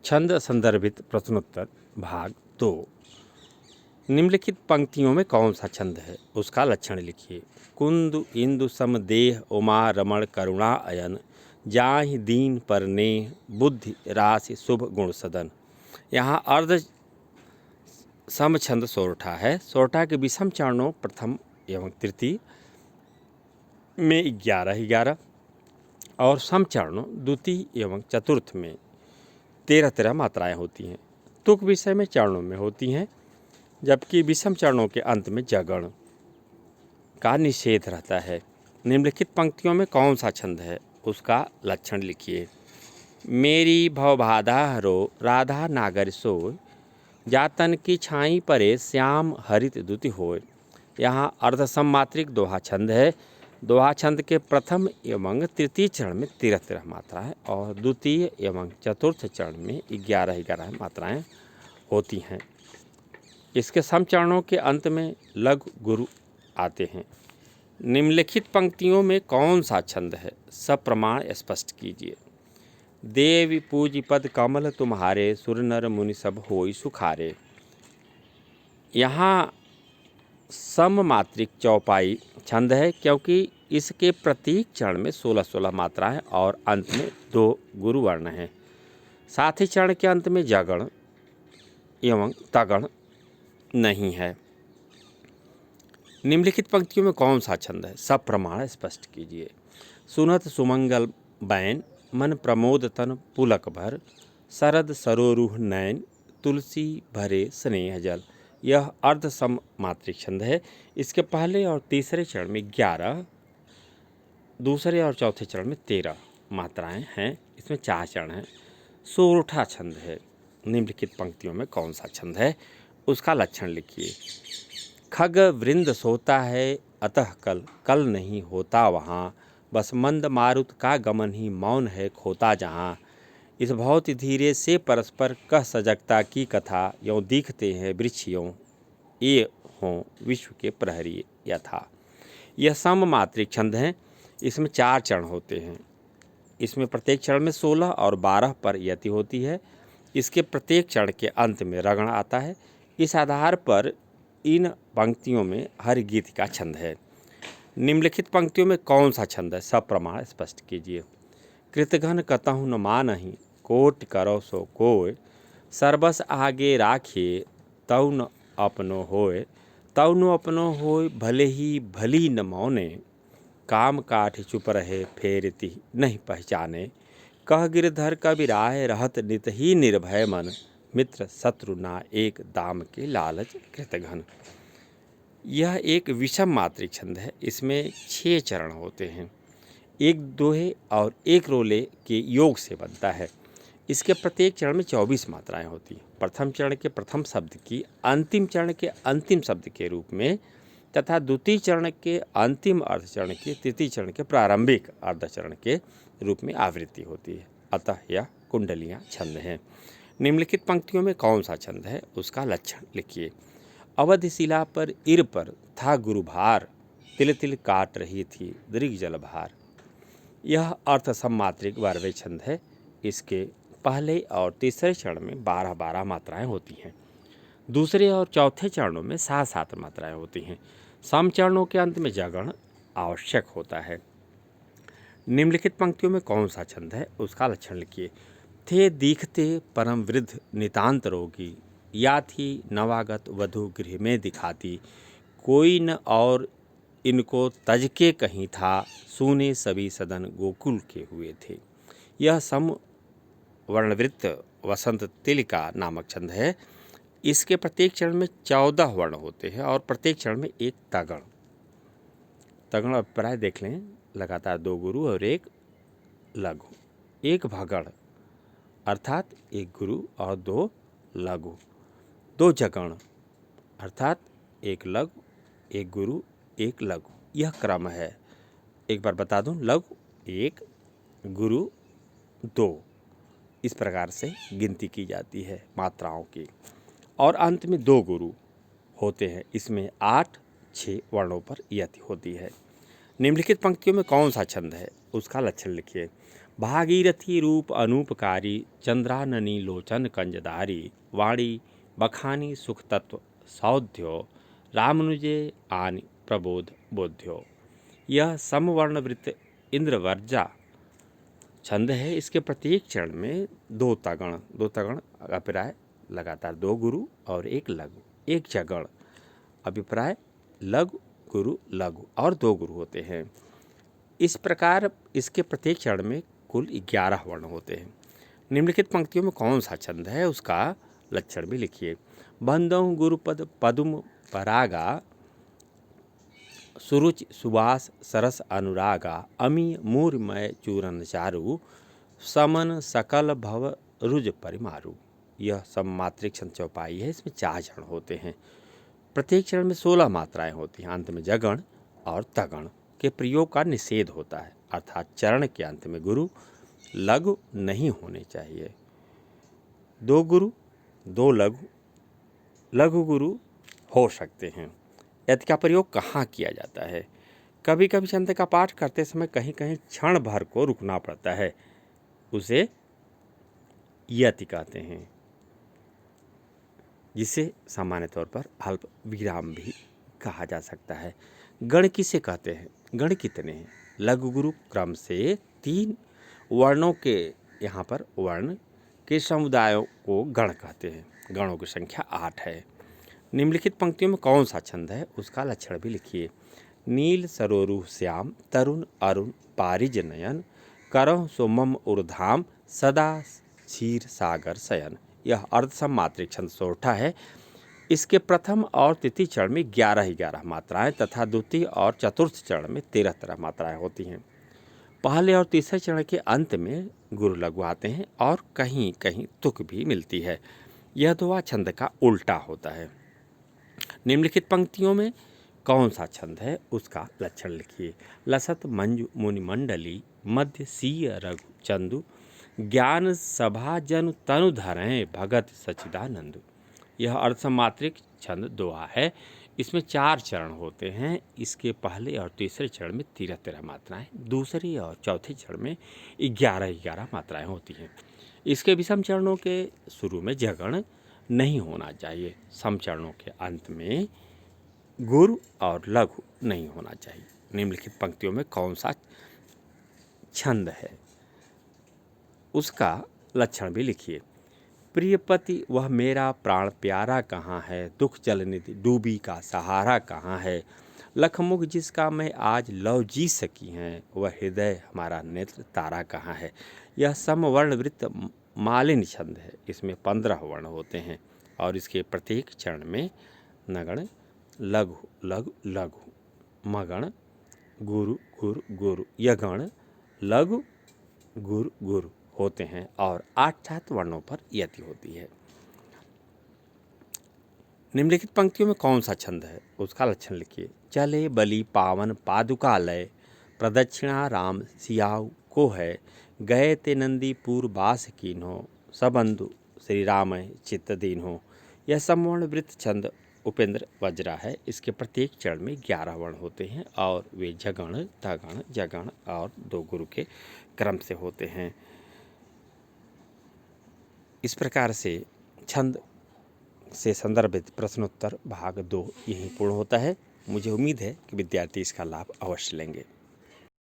छंद संदर्भित प्रश्नोत्तर भाग 2। निम्नलिखित पंक्तियों में कौन सा छंद है, उसका लक्षण लिखिए। कुंद इंदु सम देह उमा रमण करुणा अयन, जाहि दीन पर नेह बुद्धि राशि शुभ गुण सदन। यहाँ अर्ध सम छंद सोरठा है। सोरठा के विषम चरणों प्रथम एवं तृतीय में 11-11 और सम चरणों द्वितीय एवं चतुर्थ में 13-13 मात्राएं होती हैं। तुक विषय में चरणों में होती हैं, जबकि विषम चरणों के अंत में जगण का निषेध रहता है। निम्नलिखित पंक्तियों में कौन सा छंद है, उसका लक्षण लिखिए। मेरी भवबाधा हरो राधा नागर सोय, जातन की छाई परे श्याम हरित द्युति होय। यहाँ अर्धसम मात्रिक दोहा छंद है। दोहा छंद के प्रथम एवं तृतीय चरण में 13-13 मात्रा है और द्वितीय एवं चतुर्थ चरण में 11-11 मात्राएं होती हैं। इसके सम चरणों के अंत में लघु गुरु आते हैं। निम्नलिखित पंक्तियों में कौन सा छंद है, सब प्रमाण स्पष्ट कीजिए। देवी पूज पद कमल तुम्हारे, सुर नर मुनि सब होई सुखारे। यहाँ सम मात्रिक चौपाई छंद है, क्योंकि इसके प्रत्येक चरण में 16-16 मात्राएं और अंत में 2 गुरु वर्ण हैं। साथ ही चरण के अंत में जगण एवं तगण नहीं है। निम्नलिखित पंक्तियों में कौन सा छंद है, सब प्रमाण स्पष्ट कीजिए। सुनत सुमंगल बैन, मन प्रमोद तन पुलक भर, शरद सरोरुह नैन, तुलसी भरे स्नेह जल। यह अर्ध सम मात्रिक छंद है। इसके पहले और तीसरे चरण में 11, दूसरे और चौथे चरण में 13 मात्राएं हैं। इसमें 4 चरण हैं। सोरठा छंद है। निम्नलिखित पंक्तियों में कौन सा छंद है, उसका लक्षण लिखिए। खग वृंद सोता है अतः कल, कल नहीं होता वहाँ, बस मंद मारुत का गमन ही मौन है खोता जहाँ। इस बहुत धीरे से परस्पर कह सजगता की कथा, यों दिखते हैं वृक्ष यों ये हों विश्व के प्रहरी यथा। यह सम मात्रिक छंद हैं। इसमें 4 चरण होते हैं। इसमें प्रत्येक चरण में 16 और 12 पर यति होती है। इसके प्रत्येक चरण के अंत में रगण आता है। इस आधार पर इन पंक्तियों में हर गीत का छंद है। निम्नलिखित पंक्तियों में कौन सा छंद है, सब प्रमाण स्पष्ट कीजिए। कृतघ्न कतहु न मानहि, कोट करो सो कोय, सर्बस आगे राखिए तौ न अपनो होय। तौ न अपनो होय भले ही भली न मौने, काम काठ चुप रहे फेरती नहीं पहचाने। कह गिरधर कबीराय रहत नित ही निर्भय मन, मित्र शत्रु ना एक दाम के लालच कृतघ्न। यह एक विषम मात्रिक छंद है। इसमें 6 चरण होते हैं। एक दोहे और एक रोले के योग से बनता है। इसके प्रत्येक चरण में 24 मात्राएं होती हैं। प्रथम चरण के प्रथम शब्द की अंतिम चरण के अंतिम शब्द के रूप में तथा द्वितीय चरण के अंतिम अर्धचरण के तृतीय चरण के प्रारंभिक अर्धचरण के रूप में आवृत्ति होती है। अतः यह कुंडलियाँ छंद हैं। निम्नलिखित पंक्तियों में कौन सा छंद है, उसका लक्षण लिखिए। अवधि शिला पर इर पर था गुरु भार, तिल तिल काट रही थी दृग जल भार। यह अर्थ सम्मात्रिक 12वें छंद है। इसके पहले और तीसरे चरण में 12-12 मात्राएं होती हैं। दूसरे और चौथे चरणों में 7-7 मात्राएं होती हैं। सम चरणों के अंत में जगण आवश्यक होता है। निम्नलिखित पंक्तियों में कौन सा छंद है, उसका लक्षण लिखिए। थे दिखते परम वृद्ध नितांत रोगी, या थी नवागत वधु गृह में दिखाती, कोई न और इनको तज के कहीं था, सूने सभी सदन गोकुल के हुए थे। यह सम वर्णवृत्त वसंत तिलिका नामक छंद है। इसके प्रत्येक चरण में 14 वर्ण होते हैं और प्रत्येक चरण में एक तगण। तगण अभिप्राय देख लें, लगातार 2 गुरु और 1 लघु, 1 भगण अर्थात 1 गुरु और 2 लघु, 2 जगण अर्थात 1 लघु 1 गुरु 1 लघु। यह क्रम है। एक बार बता दूं, लघु 1 गुरु 2, इस प्रकार से गिनती की जाती है मात्राओं की। और अंत में 2 गुरु होते हैं। इसमें 8-6 वर्णों पर यति होती है। निम्नलिखित पंक्तियों में कौन सा छंद है, उसका लक्षण लिखिए। भागीरथी रूप अनूपकारी, चंद्राननी लोचन कंजधारी, वाणी बखानी सुख तत्व सौध्यो, रामनुजे आनि प्रबोध बोध्यो। यह समवर्ण वृत्त इंद्रवर्जा छंद है। इसके प्रत्येक चरण में दो तगण अभिप्राय लगातार, दो गुरु और एक लघु, एक जगण अभिप्राय लघु गुरु लघु और दो गुरु होते हैं। इस प्रकार इसके प्रत्येक चरण में कुल 11 वर्ण होते हैं। निम्नलिखित पंक्तियों में कौन सा छंद है उसका लक्षण भी लिखिए। बंदौ गुरुपद पदुम परागा, सुरुचि सुवास सरस अनुरागा, अमी मूर्मय चूरन चारु, समन सकल भव रुज परिमारु। यह सममात्रिक छंद चौपाई है। इसमें 4 चरण होते हैं। प्रत्येक चरण में 16 मात्राएं होती हैं। अंत में जगण और तगण के प्रयोग का निषेध होता है, अर्थात चरण के अंत में गुरु लघु नहीं होने चाहिए। दो गुरु दो लघु, लघु गुरु हो सकते हैं। यति का प्रयोग कहाँ किया जाता है? कभी कभी छंद का पाठ करते समय कहीं कहीं क्षण भर को रुकना पड़ता है, उसे यति कहते हैं, जिसे सामान्य तौर पर अल्प विराम भी कहा जा सकता है। गण किसे कहते हैं? गण कितने हैं? लघु गुरु क्रम से 3 वर्णों के यहाँ पर वर्ण के समुदायों को गण कहते हैं। गणों की संख्या 8 है। निम्नलिखित पंक्तियों में कौन सा छंद है उसका लक्षण भी लिखिए। नील सरोरु श्याम, तरुण अरुण पारिज नयन, करह सोमम उर्धाम, सदा क्षीर सागर शयन। यह अर्धसमात्रिक छंद सोरठा है। इसके प्रथम और तृतीय चरण में 11 मात्राएं तथा द्वितीय और चतुर्थ चरण में 13 मात्राएं होती हैं। पहले और तीसरे चरण के अंत में गुरु लघु आते हैं और कहीं कहीं तुक भी मिलती है। यह दोहा छंद का उल्टा होता है। निम्नलिखित पंक्तियों में कौन सा छंद है उसका लक्षण लिखिए। लसत मंजु मुनिमंडली, मध्य सीय रघु चंदु, ज्ञान सभा जनु तनु धरें, भगत सचिदानंदु। यह अर्धसमात्रिक छंद दोहा है। इसमें 4 चरण होते हैं। इसके पहले और तीसरे चरण में 13 मात्राएं, दूसरे और चौथे चरण में 11 मात्राएं होती हैं। इसके विषम चरणों के शुरू में जगण नहीं होना चाहिए। सम चरणों के अंत में गुरु और लघु नहीं होना चाहिए। निम्नलिखित पंक्तियों में कौन सा छंद है उसका लक्षण भी लिखिए। प्रियपति वह मेरा प्राण प्यारा कहाँ है, दुख जलनिधि डूबी का सहारा कहाँ है, लखमुख जिसका मैं आज लव जी सकी हैं, वह हृदय हमारा नेत्र तारा कहाँ है। यह समवर्ण वृत्त मालिनी छंद है। इसमें 15 वर्ण होते हैं और इसके प्रत्येक चरण में नगण लघु लघु लघु, मगण गुरु गुरु गुरु, यगण लघु गुरु गुरु होते हैं और 8 वर्णों पर यति होती है। निम्नलिखित पंक्तियों में कौन सा छंद है उसका लक्षण लिखिए। चले बलि पावन पादुकालय, प्रदक्षिणा राम सियाऊ को है, गए ते नंदीपुर बास कीन्हो, सबंधु श्री राम चित्त दीन्हो। यह समवर्ण वृत्त छंद उपेंद्र वज्रा है। इसके प्रत्येक चरण में 11 वर्ण होते हैं और वे जगण तगण जगण और दो गुरु के क्रम से होते हैं। इस प्रकार से छंद से संदर्भित प्रश्नोत्तर भाग 2 यहीं पूर्ण होता है। मुझे उम्मीद है कि विद्यार्थी इसका लाभ अवश्य लेंगे।